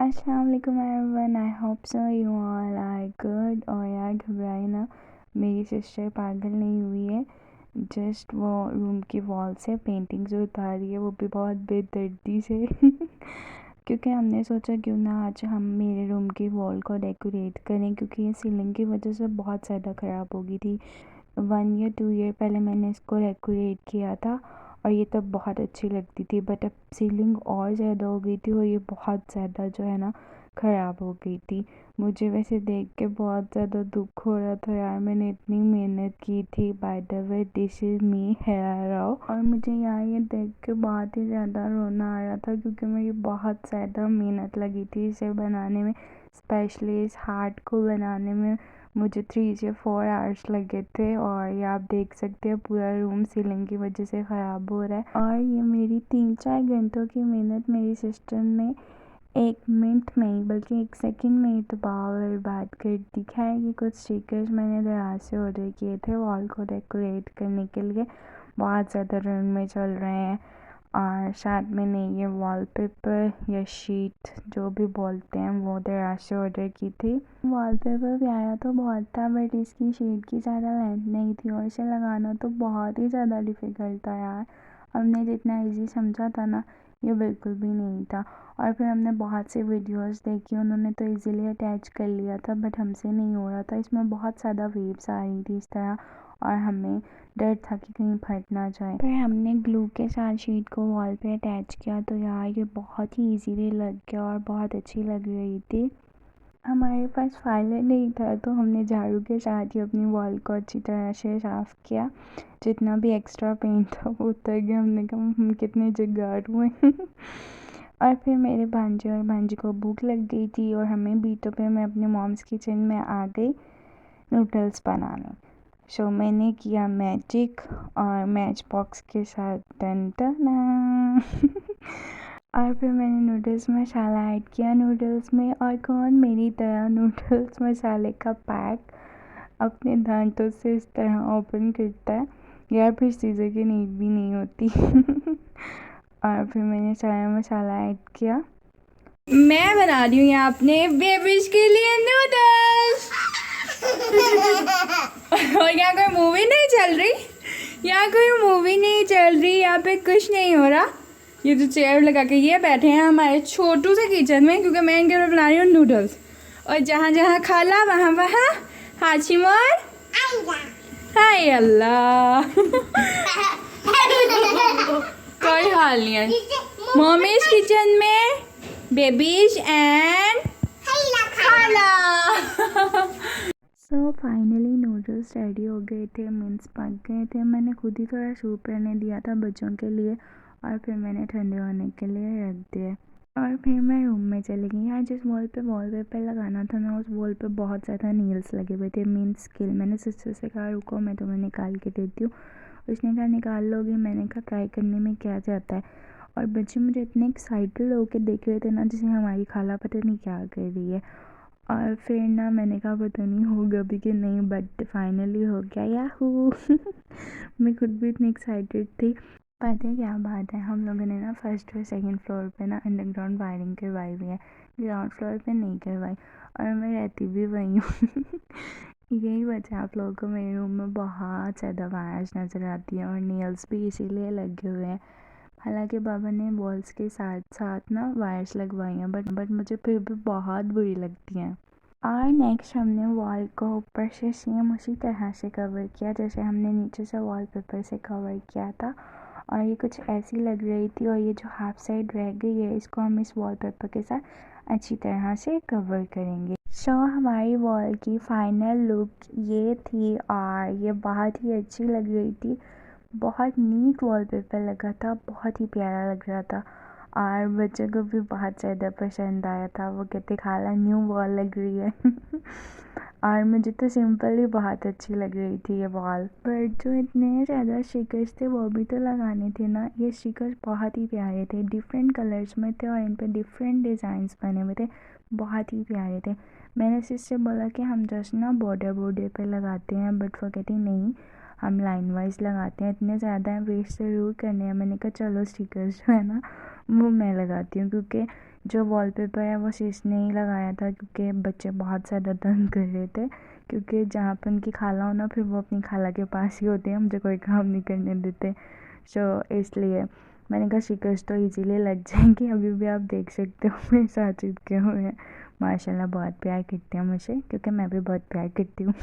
अस्सलाम वालेकुम everyone, I hope so you all are good. और यार घबराए ना, मेरी सिस्टर पागल नहीं हुई है। जस्ट वो रूम की वॉल से पेंटिंग्स उतार रही है, वो भी बहुत बेदर्दी से क्योंकि हमने सोचा क्यों ना आज हम मेरे रूम की वॉल को डेकोरेट करें, क्योंकि ये सीलिंग की वजह से बहुत ज़्यादा ख़राब हो गई थी। 1 या 2 ईयर पहले मैंने इसको डेकोरेट किया था और ये तब बहुत अच्छी लगती थी, बट अब सीलिंग और ज़्यादा हो गई थी और ये बहुत ज़्यादा जो है ना ख़राब हो गई थी। मुझे वैसे देख के बहुत ज़्यादा दुख हो रहा था यार, मैंने इतनी मेहनत की थी। By the way this is me here Rao. और मुझे यार ये देख के बहुत ही ज़्यादा रोना आ रहा था, क्योंकि मेरी बहुत ज़्यादा मेहनत लगी थी इसे बनाने में, स्पेशली इस हार्ट को बनाने में मुझे 3 से 4 आवर्स लगे थे। और ये आप देख सकते हैं पूरा रूम सीलिंग की वजह से ख़राब हो रहा है। और ये मेरी 3-4 घंटों की मेहनत मेरी सिस्टर ने 1 मिनट में ही, बल्कि 1 सेकंड में ही तबाह बर्बाद कर दी। खैर ये कुछ स्टिकर्स मैंने दराज से ऑर्डर किए थे वॉल को डेकोरेट करने के लिए, बहुत ज़्यादा रन में चल रहे हैं। और साथ में नहीं, ये वॉलपेपर या शीट जो भी बोलते हैं वो दराज से ऑर्डर की थी। वॉलपेपर भी आया तो बहुत था, बट इसकी शीट की ज़्यादा लेंथ नहीं थी और इसे लगाना तो बहुत ही ज़्यादा डिफ़िकल्ट था यार। हमने जितना इजी समझा था ना, ये बिल्कुल भी नहीं था। और फिर हमने बहुत सी वीडियोस देखी, उन्होंने तो इजीली अटैच कर लिया था, बट हमसे नहीं हो रहा था। इसमें बहुत ज़्यादा वेव्स आ रही थी इस तरह, और हमें डर था कि कहीं फट ना जाए। फिर हमने ग्लू के साथ शीट को वॉल पे अटैच किया, तो यार ये बहुत ही इजीली लग गया और बहुत अच्छी लग रही थी। हमारे पास फाइलर नहीं था, तो हमने झाड़ू के साथ ही अपनी वॉल को अच्छी तरह से साफ़ किया। जितना भी एक्स्ट्रा पेंट था वो उतर गया। हमने कहा हम कितने जुगाड़ हुए और फिर मेरे भांजे और भांजी को भूख लग गई थी और हमें भी, तो फिर मैं अपने मॉम्स किचन में आ गई नूडल्स बनाने। सो मैंने किया मैजिक और मैच बॉक्स के साथ टन टना और फिर मैंने नूडल्स मसाला ऐड किया नूडल्स में। और कौन मेरी तरह नूडल्स मसाले का पैक अपने दांतों से इस तरह ओपन करता है यार, फिर सीज़र की नीड भी नहीं होती और फिर मैंने सारा मसाला ऐड किया। मैं बना रही हूँ यहाँ अपने बेबीज के लिए नूडल्स और यहाँ कोई मूवी नहीं चल रही, यहाँ कोई मूवी नहीं चल रही, यहाँ पे कुछ नहीं हो रहा। ये जो चेयर लगा के ये बैठे हैं हमारे छोटू से किचन में, क्योंकि मैं इनके लिए बना रही हूँ नूडल्स। और जहाँ जहाँ खाला वहाँ वहाँ हाची मोर हाय अल्लाह कोई हाल नहीं है। मम्मीज किचन में बेबीज एंड खाला सो फाइनली नूडल्स रेडी हो गए थे, मीन्स पक गए थे। मैंने खुद ही थोड़ा सूप रहने दिया था बच्चों के लिए और फिर मैंने ठंडे होने के लिए रख दिए। और फिर मैं रूम में चली गई। यार जिस वॉल पे वॉलपेपर लगाना था ना, उस वॉल पे बहुत ज़्यादा नील्स लगे हुए थे, मीन्स स्किल। मैंने सिस्टर से कहा रुको मैं तुम्हें निकाल के देती हूँ, उसने कहा निकाल लोगी। मैंने कहा ट्राई करने में क्या जाता है। और बच्चे मुझे इतने एक्साइटेड होकर देख रहे थे ना, जैसे हमारी खाला पता नहीं क्या कर रही है। और फिर ना मैंने कहा पता नहीं होगा भी कि नहीं, बट फाइनली हो गया याहू मैं खुद भी इतनी एक्साइटेड थी। पता है क्या बात है, हम लोगों ने ना फर्स्ट और सेकंड फ्लोर पे ना अंडरग्राउंड वायरिंग करवाई हुई है, ग्राउंड फ्लोर पे नहीं करवाई। और मैं रहती भी वहीं हूँ यही वजह आप लोगों को मेरे रूम में बहुत ज़्यादा वायर्स नज़र आती है और नेल्स भी इसीलिए लगे हुए हैं। हालांकि बाबा ने वॉल्स के साथ साथ ना वायर्स लगवाई हैं, बट मुझे फिर भी बहुत बुरी लगती हैं। और नेक्स्ट हमने वॉल को ऊपर से सेम उसी तरह से कवर किया जैसे हमने नीचे से वॉलपेपर से कवर किया था। और ये कुछ ऐसी लग रही थी, और ये जो हाफ साइड रह गई है इसको हम इस वॉलपेपर के साथ अच्छी तरह से कवर करेंगे। सो हमारी वॉल की फाइनल लुक ये थी और ये बहुत ही अच्छी लग रही थी। बहुत नीट वॉलपेपर लगा था, बहुत ही प्यारा लग रहा था और बच्चों को भी बहुत ज़्यादा पसंद आया था। वो कहते खाला न्यू वॉल लग रही है और मुझे तो सिंपल ही बहुत अच्छी लग रही थी ये वॉल। पर जो इतने ज़्यादा स्टिकर्स थे वो भी तो लगाने थे ना। ये स्टिकर्स बहुत ही प्यारे थे, डिफरेंट कलर्स में थे और इन पर डिफरेंट डिज़ाइंस बने हुए थे, बहुत ही प्यारे थे। मैंने सिस्टर बोला कि हम जस्ट ना बॉर्डर पे लगाते हैं, बट वो कहती नहीं हम लाइन वाइज लगाते हैं, इतने ज़्यादा वेस्ट ज़रूर करने हैं। मैंने कहा चलो स्टिकर्स जो है ना वो मैं लगाती हूँ, क्योंकि जो वॉलपेपर है वो शीश ने ही लगाया था, क्योंकि बच्चे बहुत ज़्यादा तंग कर रहे थे। क्योंकि जहाँ पे उनकी खाला हो ना, फिर वो अपनी खाला के पास ही होते हैं, मुझे कोई काम नहीं करने देते। सो इसलिए मैंने कहा स्टिकर्स तो इजीली लग जाएंगे। अभी भी आप देख सकते हो मेरे साथ चिपके हुए हैं। माशाल्लाह बहुत प्यार करते हैं मुझे, क्योंकि मैं भी बहुत प्यार करती हूँ।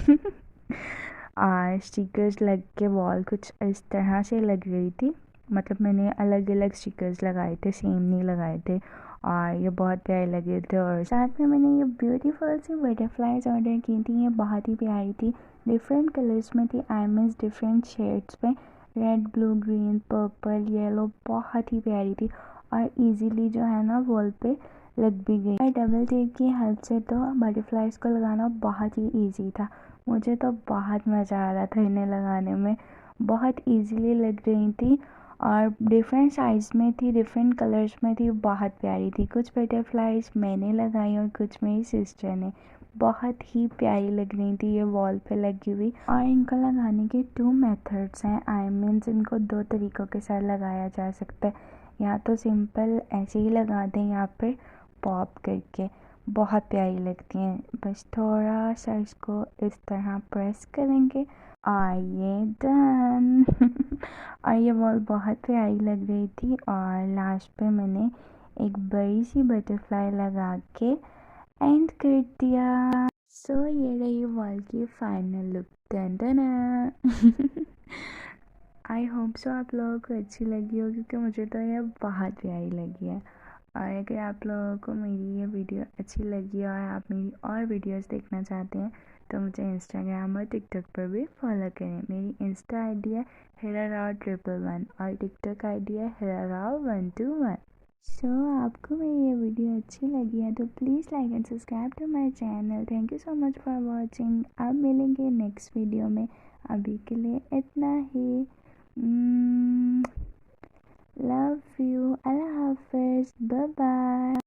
और स्टिकर्स लग के वॉल कुछ इस तरह से लग रही थी। मतलब मैंने अलग अलग स्टिकर्स लगाए थे, सेम नहीं लगाए थे, और ये बहुत प्यारे लगे थे। और साथ में मैंने ये ब्यूटीफुल सी बटरफ्लाइज ऑर्डर की थी। ये बहुत ही प्यारी थी, डिफरेंट कलर्स में थी। आई मीन्स डिफरेंट शेड्स में, red, blue, green, purple, yellow, बहुत ही प्यारी थी। और इजीली जो है ना वॉल पे लग भी गई। और डबल टेप की हेल्प से तो बटरफ्लाइज को लगाना बहुत ही ईजी था। मुझे तो बहुत मज़ा आ रहा था इन्हें लगाने में, बहुत इजीली लग रही थी। और डिफरेंट साइज़ में थी, डिफरेंट कलर्स में थी, बहुत प्यारी थी। कुछ बटरफ्लाइज मैंने लगाई और कुछ मेरी सिस्टर ने। बहुत ही प्यारी लग रही थी ये वॉल पे लगी हुई। और इनको लगाने के 2 मेथड्स हैं। आई मीन्स इनको 2 तरीक़ों के साथ लगाया जा सकता है। या तो सिंपल ऐसे ही लगा दें, या फिर पॉप करके, बहुत प्यारी लगती हैं। बस थोड़ा सा इसको इस तरह प्रेस करेंगे और ये डन। और ये वॉल बहुत प्यारी लग रही थी। और लास्ट पे मैंने एक बड़ी सी बटरफ्लाई लगा के एंड कर दिया। सो ये रही वॉल की फाइनल लुक। Done done. आई होप सो आप लोगों को अच्छी लगी हो, क्योंकि मुझे तो ये बहुत प्यारी लगी है। और अगर आप लोगों को मेरी ये वीडियो अच्छी लगी और आप मेरी और वीडियोस देखना चाहते हैं तो मुझे इंस्टाग्राम और टिकटॉक पर भी फॉलो करें। मेरी इंस्टा आईडी है HiraRao111 और टिकटॉक आईडी है HiraRao121। सो आपको मेरी ये वीडियो अच्छी लगी है तो please like and subscribe to my channel. Thank you so much for watching. अब मिलेंगे नेक्स्ट वीडियो में। अभी के लिए इतना ही। Love you. अल्लाह हाफिज़। Bye bye.